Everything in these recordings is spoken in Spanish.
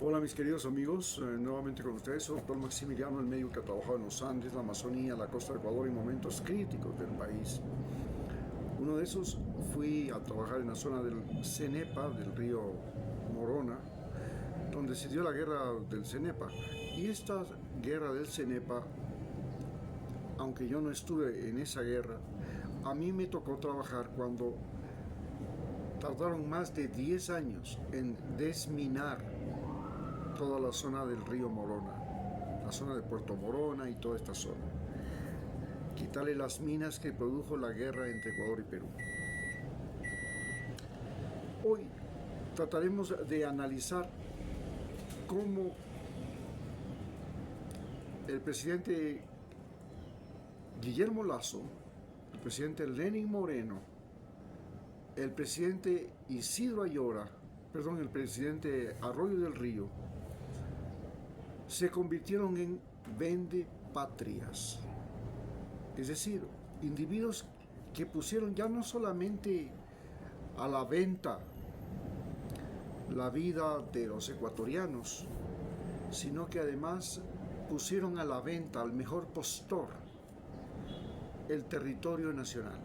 Hola mis queridos amigos, nuevamente con ustedes, soy doctor Maximiliano, el médico que ha trabajado en los Andes, la Amazonía, la costa de Ecuador en momentos críticos del país. Uno de esos fui a trabajar en la zona del Cenepa, del río Morona, donde se dio la guerra del Cenepa. Y esta guerra del Cenepa, aunque yo no estuve en esa guerra, a mí me tocó trabajar cuando tardaron más de 10 años en desminar toda la zona del río Morona, la zona de Puerto Morona y toda esta zona. Quitarle las minas que produjo la guerra entre Ecuador y Perú. Hoy trataremos de analizar cómo el presidente Guillermo Lasso, el presidente Lenín Moreno, el presidente Isidro Ayora, el presidente Arroyo del Río, se convirtieron en vendepatrias. Es decir, individuos que pusieron ya no solamente a la venta la vida de los ecuatorianos, sino que además pusieron a la venta al mejor postor el territorio nacional.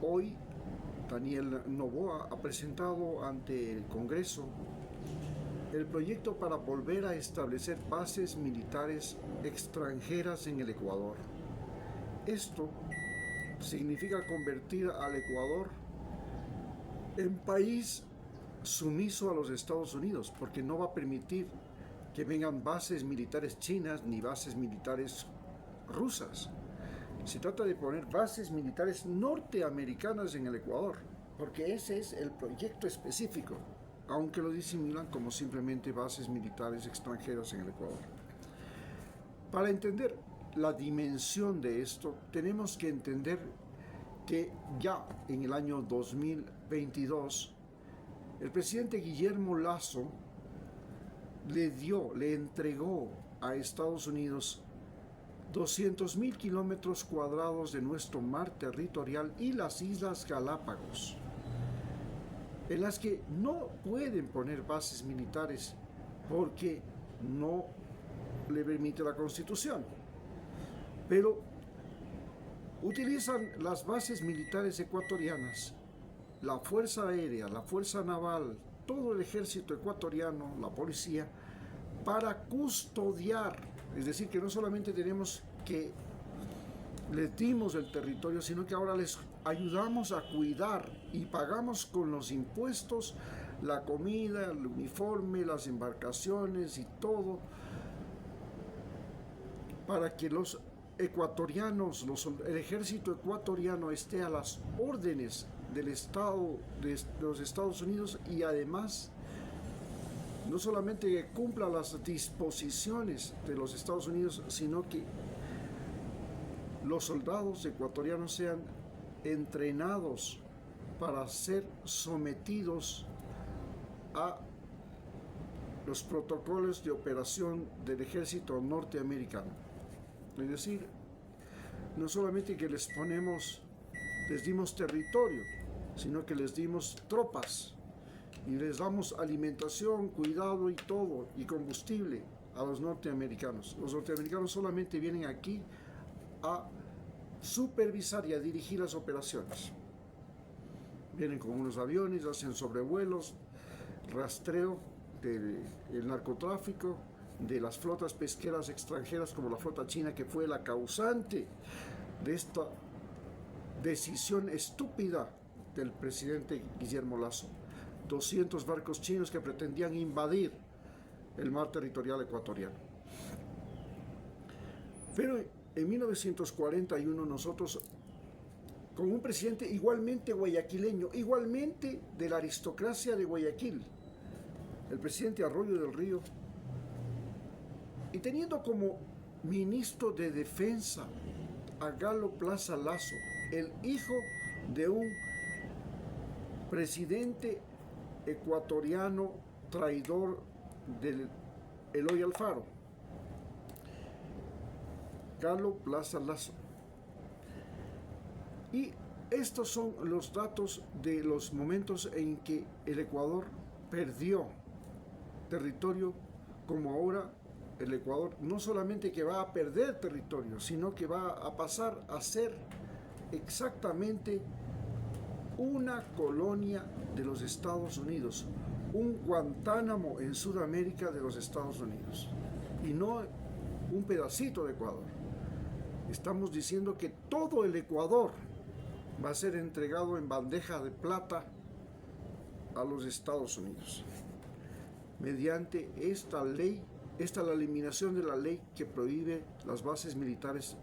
Hoy Daniel Noboa ha presentado ante el Congreso el proyecto para volver a establecer bases militares extranjeras en el Ecuador. Esto significa convertir al Ecuador en país sumiso a los Estados Unidos, porque no va a permitir que vengan bases militares chinas ni bases militares rusas. Se trata de poner bases militares norteamericanas en el Ecuador, porque ese es el proyecto específico, aunque lo disimulan como simplemente bases militares extranjeras en el Ecuador. Para entender la dimensión de esto, tenemos que entender que ya en el año 2022, el presidente Guillermo Lasso le entregó a Estados Unidos 200,000 kilómetros cuadrados de nuestro mar territorial y las Islas Galápagos, en las que no pueden poner bases militares porque no le permite la Constitución. Pero utilizan las bases militares ecuatorianas, la Fuerza Aérea, la Fuerza Naval, todo el ejército ecuatoriano, la policía, para custodiar. Es decir, que no solamente tenemos que les dimos el territorio, sino que ahora les ayudamos a cuidar y pagamos con los impuestos la comida, el uniforme, las embarcaciones y todo, para que los ecuatorianos, el ejército ecuatoriano esté a las órdenes del Estado de los Estados Unidos y además no solamente que cumpla las disposiciones de los Estados Unidos, sino que los soldados ecuatorianos sean entrenados para ser sometidos a los protocolos de operación del ejército norteamericano. Es decir, no solamente que les dimos territorio, sino que les dimos tropas y les damos alimentación, cuidado y todo, y combustible a los norteamericanos. Los norteamericanos solamente vienen aquí a supervisar y a dirigir las operaciones. Vienen con unos aviones, hacen sobrevuelos, rastreo del narcotráfico, de las flotas pesqueras extranjeras como la flota china, que fue la causante de esta decisión estúpida del presidente Guillermo Lasso. 200 barcos chinos que pretendían invadir el mar territorial ecuatoriano. Pero en 1941 nosotros, con un presidente igualmente guayaquileño, igualmente de la aristocracia de Guayaquil, el presidente Arroyo del Río, y teniendo como ministro de Defensa a Galo Plaza Lasso, el hijo de un presidente ecuatoriano traidor del Eloy Alfaro, Galo Plaza Lasso. Y estos son los datos de los momentos en que el Ecuador perdió territorio, como ahora el Ecuador, no solamente que va a perder territorio, sino que va a pasar a ser exactamente una colonia de los Estados Unidos, un Guantánamo en Sudamérica de los Estados Unidos, y no un pedacito de Ecuador. Estamos diciendo que todo el Ecuador va a ser entregado en bandeja de plata a los Estados Unidos, mediante esta ley, la eliminación de la ley que prohíbe las bases militares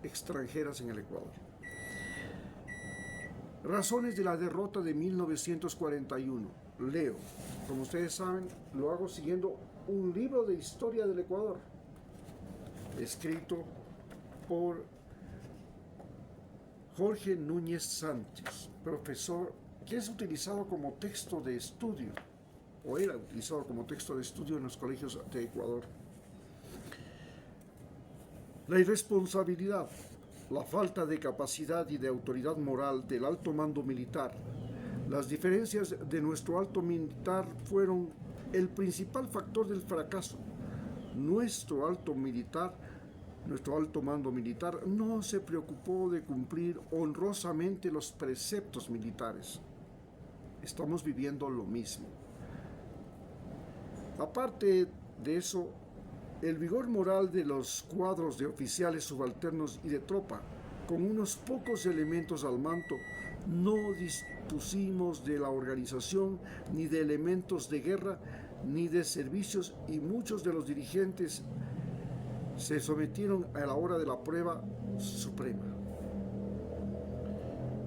extranjeras en el Ecuador. Razones de la derrota de 1941. Leo, como ustedes saben, lo hago siguiendo un libro de historia del Ecuador, escrito por Jorge Núñez Sánchez, profesor, que es utilizado como texto de estudio, o era utilizado como texto de estudio en los colegios de Ecuador. La irresponsabilidad, la falta de capacidad y de autoridad moral del alto mando militar, las diferencias de nuestro alto militar fueron el principal factor del fracaso. Nuestro alto mando militar no se preocupó de cumplir honrosamente los preceptos militares. Estamos viviendo lo mismo. Aparte de eso, el vigor moral de los cuadros de oficiales subalternos y de tropa, con unos pocos elementos al mando, no dispusimos de la organización ni de elementos de guerra ni de servicios, y muchos de los dirigentes se sometieron a la hora de la prueba suprema.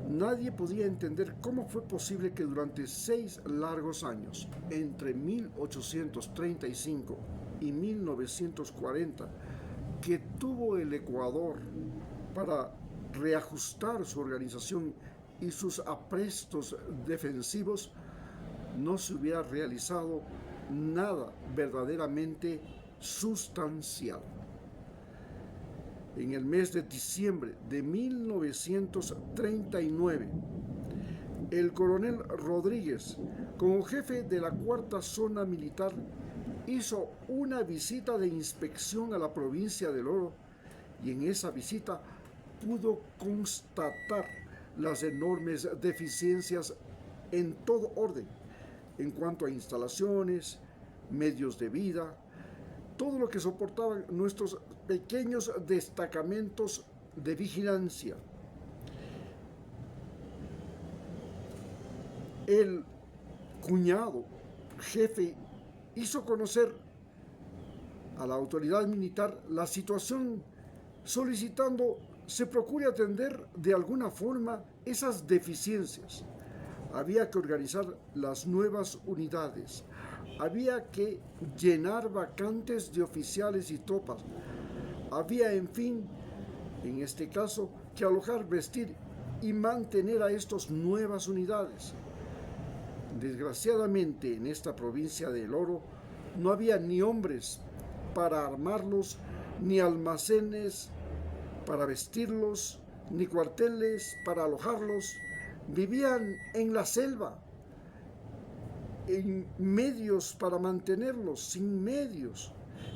Nadie podía entender cómo fue posible que durante 6 largos años, entre 1835 y 1940, que tuvo el Ecuador para reajustar su organización y sus aprestos defensivos, no se hubiera realizado nada verdaderamente sustancial. En el mes de diciembre de 1939, el coronel Rodríguez, como jefe de la cuarta zona militar, hizo una visita de inspección a la provincia del Oro, y en esa visita pudo constatar las enormes deficiencias en todo orden, en cuanto a instalaciones, medios de vida, todo lo que soportaban nuestros pequeños destacamentos de vigilancia. El cuñado jefe hizo conocer a la autoridad militar la situación, solicitando se procure atender de alguna forma esas deficiencias. Había que organizar las nuevas unidades, había que llenar vacantes de oficiales y tropas, había, en fin, en este caso, que alojar, vestir y mantener a estas nuevas unidades. Desgraciadamente, en esta provincia del Oro no había ni hombres para armarlos, ni almacenes para vestirlos, ni cuarteles para alojarlos. Vivían en la selva, en medios para mantenerlos, sin medios.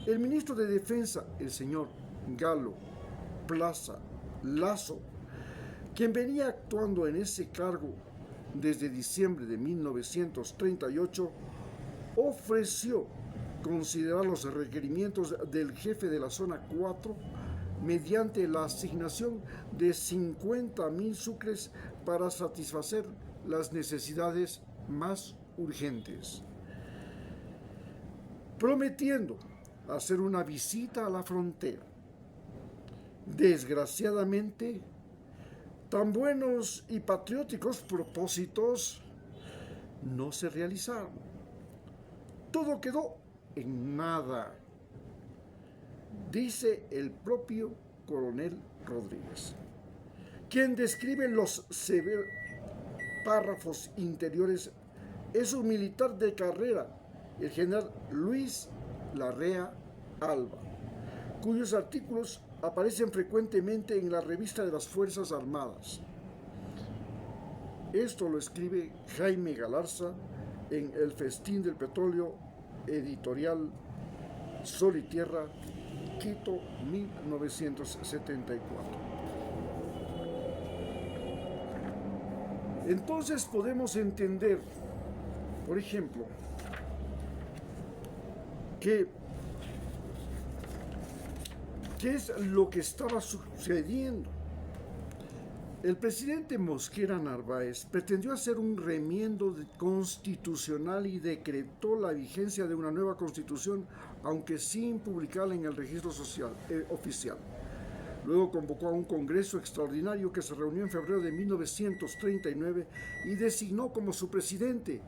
El ministro de Defensa, el señor Galo Plaza Lazo, quien venía actuando en ese cargo desde diciembre de 1938, ofreció considerar los requerimientos del jefe de la zona 4 mediante la asignación de 50,000 sucres para satisfacer las necesidades más urgentes, prometiendo hacer una visita a la frontera. Desgraciadamente, tan buenos y patrióticos propósitos no se realizaron. Todo quedó en nada, dice el propio coronel Rodríguez, quien describe los severos párrafos interiores. Es un militar de carrera, el general Luis Larrea Alba, cuyos artículos aparecen frecuentemente en la revista de las Fuerzas Armadas. Esto lo escribe Jaime Galarza en El Festín del Petróleo, Editorial Sol y Tierra, Quito, 1974. Entonces podemos entender, por ejemplo, ¿qué es lo que estaba sucediendo? El presidente Mosquera Narváez pretendió hacer un remiendo constitucional y decretó la vigencia de una nueva constitución, aunque sin publicarla en el registro oficial. Luego convocó a un congreso extraordinario que se reunió en febrero de 1939 y designó como su presidente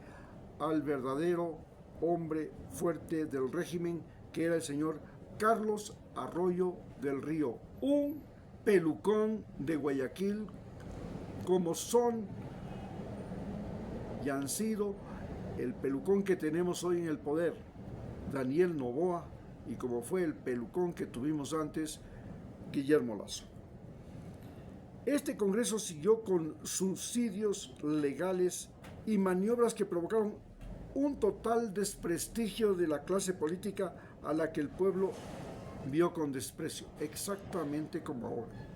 al verdadero hombre fuerte del régimen, que era el señor Carlos Arroyo del Río, un pelucón de Guayaquil, como son y han sido el pelucón que tenemos hoy en el poder, Daniel Noboa, y como fue el pelucón que tuvimos antes, Guillermo Lasso. Este Congreso siguió con subsidios legales y maniobras que provocaron un total desprestigio de la clase política, a la que el pueblo vio con desprecio, exactamente como ahora.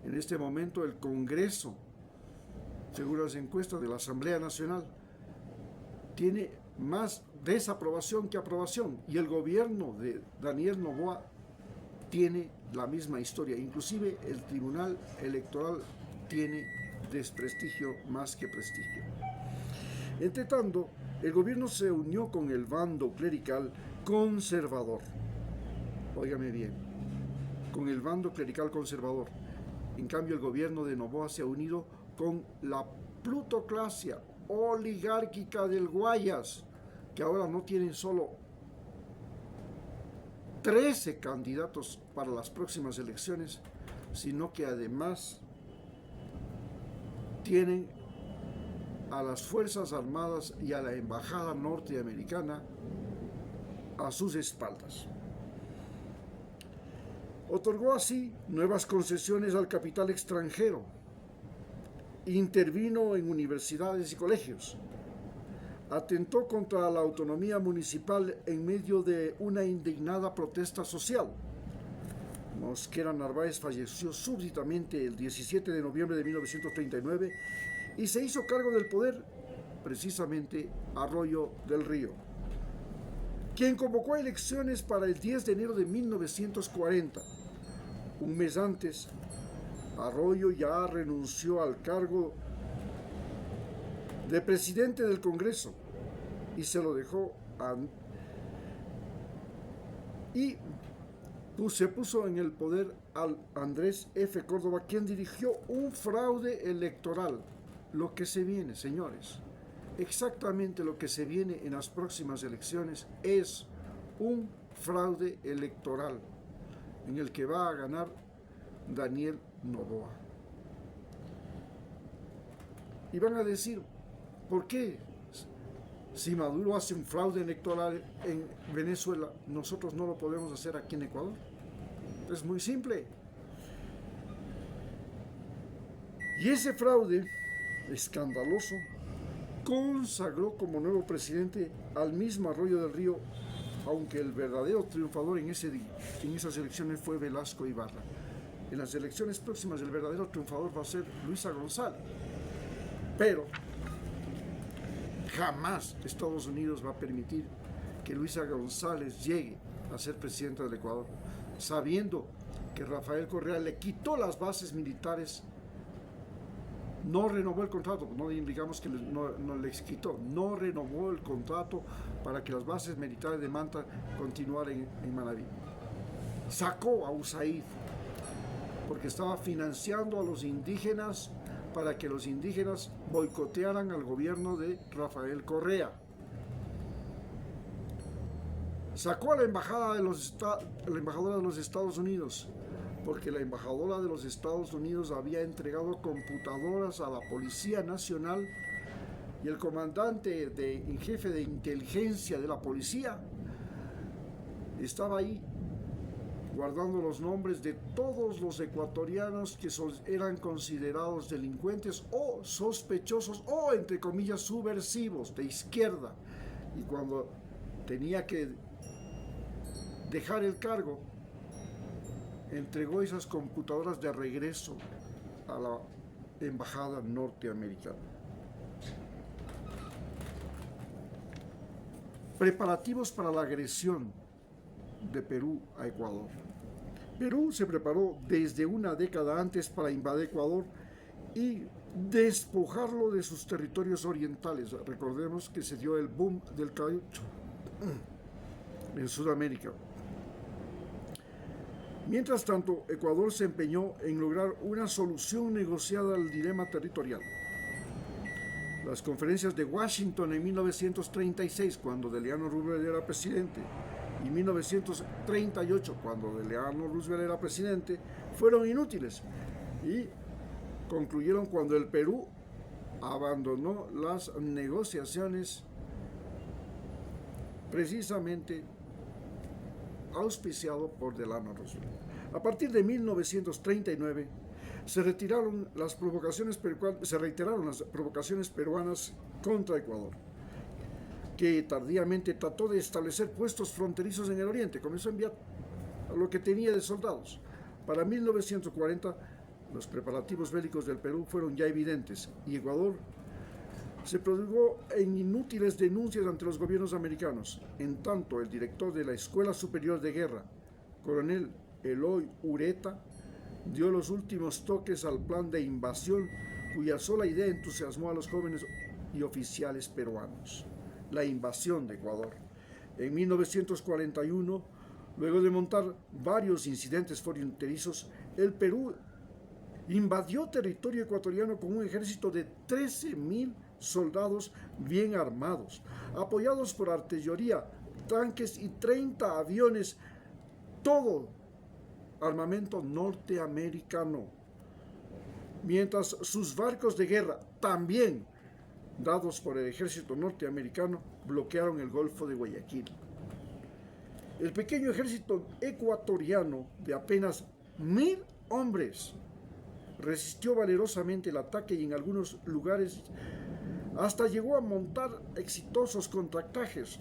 En este momento el Congreso, según las encuestas de la Asamblea Nacional, tiene más desaprobación que aprobación, y el gobierno de Daniel Noboa tiene la misma historia. Inclusive el Tribunal Electoral tiene desprestigio más que prestigio. Entre tanto, el gobierno se unió con el bando clerical conservador. Óigame bien, con el bando clerical conservador. En cambio, el gobierno de Noboa se ha unido con la plutocracia oligárquica del Guayas, que ahora no tienen solo 13 candidatos para las próximas elecciones, sino que además tienen a las Fuerzas Armadas y a la Embajada norteamericana a sus espaldas. Otorgó así nuevas concesiones al capital extranjero, intervino en universidades y colegios, atentó contra la autonomía municipal en medio de una indignada protesta social. Mosquera Narváez falleció súbitamente el 17 de noviembre de 1939 y se hizo cargo del poder precisamente Arroyo del Río, quien convocó elecciones para el 10 de enero de 1940. Un mes antes, Arroyo ya renunció al cargo de presidente del Congreso y se lo dejó se puso en el poder al Andrés F. Córdoba, quien dirigió un fraude electoral. Lo que se viene, señores, exactamente lo que se viene en las próximas elecciones es un fraude electoral en el que va a ganar Daniel Noboa. Y van a decir, ¿por qué? Si Maduro hace un fraude electoral en Venezuela, nosotros no lo podemos hacer aquí en Ecuador. Es muy simple. Y ese fraude escandaloso consagró como nuevo presidente al mismo Arroyo del Río, aunque el verdadero triunfador en esas elecciones fue Velasco Ibarra. En las elecciones próximas el verdadero triunfador va a ser Luisa González. Pero jamás Estados Unidos va a permitir que Luisa González llegue a ser presidenta del Ecuador, sabiendo que Rafael Correa le quitó las bases militares, no renovó el contrato, no digamos que no les quitó, no renovó el contrato para que las bases militares de Manta continuaran en Manabí. Sacó a USAID porque estaba financiando a los indígenas para que los indígenas boicotearan al gobierno de Rafael Correa. Sacó a la embajadora de los Estados Unidos, porque la embajadora de los Estados Unidos había entregado computadoras a la Policía Nacional, y el comandante en jefe de inteligencia de la policía estaba ahí guardando los nombres de todos los ecuatorianos que eran considerados delincuentes o sospechosos o, entre comillas, subversivos de izquierda. Y cuando tenía que dejar el cargo, entregó esas computadoras de regreso a la embajada norteamericana. Preparativos para la agresión de Perú a Ecuador. Perú se preparó desde una década antes para invadir Ecuador y despojarlo de sus territorios orientales. Recordemos que se dio el boom del caucho en Sudamérica. Mientras tanto, Ecuador se empeñó en lograr una solución negociada al dilema territorial. Las conferencias de Washington en 1936, cuando Delano Roosevelt era presidente, y 1938, cuando Delano Roosevelt era presidente, fueron inútiles y concluyeron cuando el Perú abandonó las negociaciones, precisamente auspiciado por Delano Roosevelt. A partir de 1939 se reiteraron las provocaciones peruanas contra Ecuador, que tardíamente trató de establecer puestos fronterizos en el oriente. Comenzó a enviar a lo que tenía de soldados. Para 1940 los preparativos bélicos del Perú fueron ya evidentes y Ecuador se prodigó en inútiles denuncias ante los gobiernos americanos. En tanto, el director de la Escuela Superior de Guerra, coronel Eloy Ureta, dio los últimos toques al plan de invasión, cuya sola idea entusiasmó a los jóvenes y oficiales peruanos: la invasión de Ecuador. En 1941, luego de montar varios incidentes fronterizos, el Perú invadió territorio ecuatoriano con un ejército de 13,000 soldados bien armados, apoyados por artillería, tanques y 30 aviones, todo armamento norteamericano, mientras sus barcos de guerra, también dados por el ejército norteamericano, bloquearon el Golfo de Guayaquil. El pequeño ejército ecuatoriano de apenas 1,000 hombres resistió valerosamente el ataque y en algunos lugares hasta llegó a montar exitosos contraataques,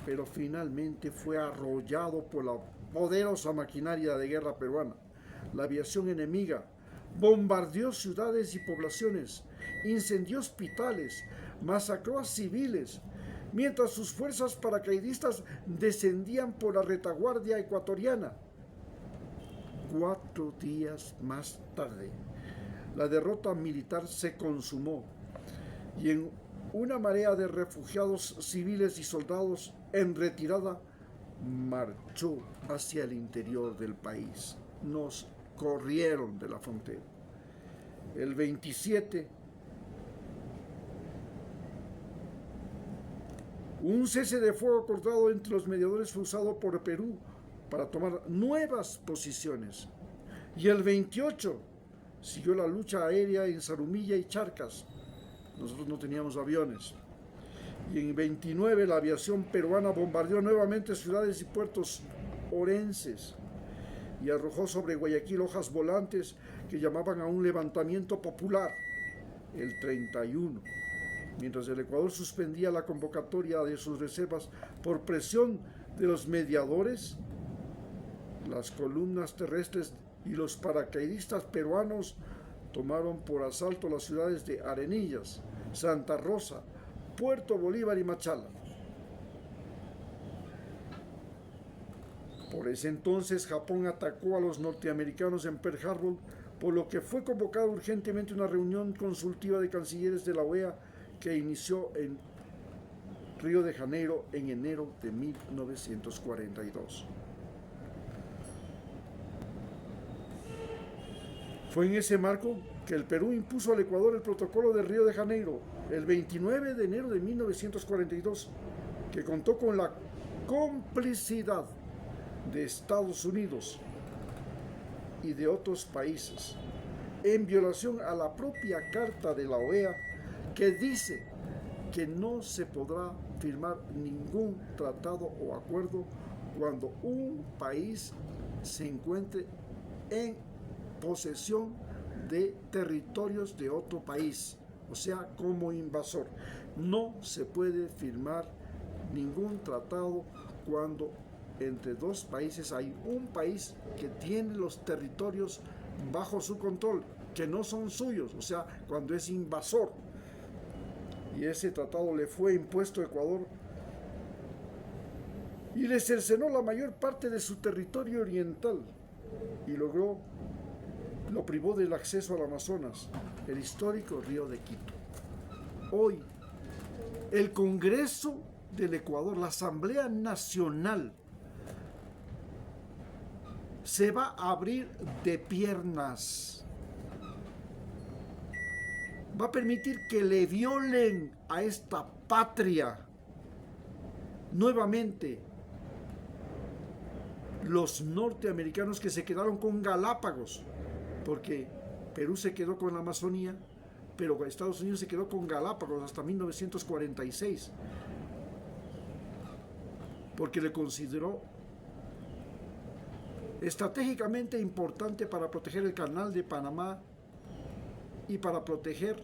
pero finalmente fue arrollado por la poderosa maquinaria de guerra peruana. La aviación enemiga bombardeó ciudades y poblaciones, incendió hospitales, masacró a civiles, mientras sus fuerzas paracaidistas descendían por la retaguardia ecuatoriana. 4 días más tarde, la derrota militar se consumó y en una marea de refugiados civiles y soldados en retirada marchó hacia el interior del país. Nos corrieron de la frontera. El 27, un cese de fuego acordado entre los mediadores fue usado por Perú para tomar nuevas posiciones. Y el 28 siguió la lucha aérea en Zarumilla y Charcas. Nosotros no teníamos aviones. Y en 29 la aviación peruana bombardeó nuevamente ciudades y puertos orenses y arrojó sobre Guayaquil hojas volantes que llamaban a un levantamiento popular. El 31, mientras el Ecuador suspendía la convocatoria de sus reservas por presión de los mediadores, las columnas terrestres y los paracaidistas peruanos tomaron por asalto las ciudades de Arenillas, Santa Rosa, Puerto Bolívar y Machala. Por ese entonces, Japón atacó a los norteamericanos en Pearl Harbor, por lo que fue convocada urgentemente una reunión consultiva de cancilleres de la OEA que inició en Río de Janeiro en enero de 1942. Fue en ese marco que el Perú impuso al Ecuador el Protocolo de Río de Janeiro el 29 de enero de 1942, que contó con la complicidad de Estados Unidos y de otros países, en violación a la propia Carta de la OEA, que dice que no se podrá firmar ningún tratado o acuerdo cuando un país se encuentre en posesión de territorios de otro país, o sea, como invasor. No se puede firmar ningún tratado cuando entre dos países hay un país que tiene los territorios bajo su control, que no son suyos, o sea, cuando es invasor. Y ese tratado le fue impuesto a Ecuador y le cercenó la mayor parte de su territorio oriental y lo privó del acceso al Amazonas, el histórico río de Quito. Hoy, el Congreso del Ecuador, la Asamblea Nacional, se va a abrir de piernas. Va a permitir que le violen a esta patria nuevamente los norteamericanos que se quedaron con Galápagos, porque Perú se quedó con la Amazonía, pero Estados Unidos se quedó con Galápagos hasta 1946, porque le consideró estratégicamente importante para proteger el Canal de Panamá y para proteger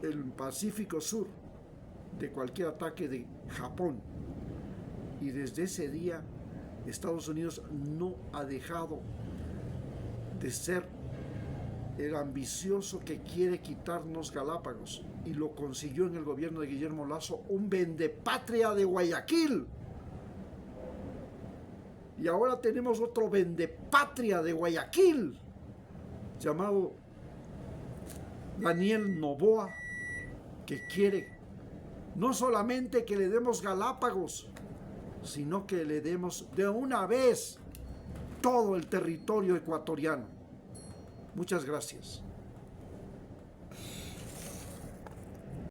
el Pacífico Sur de cualquier ataque de Japón. Y desde ese día Estados Unidos no ha dejado de ser el ambicioso que quiere quitarnos Galápagos, y lo consiguió en el gobierno de Guillermo Lasso, un vendepatria de Guayaquil. Y ahora tenemos otro vendepatria de Guayaquil llamado Daniel Noboa, que quiere no solamente que le demos Galápagos, sino que le demos de una vez todo el territorio ecuatoriano. Muchas gracias.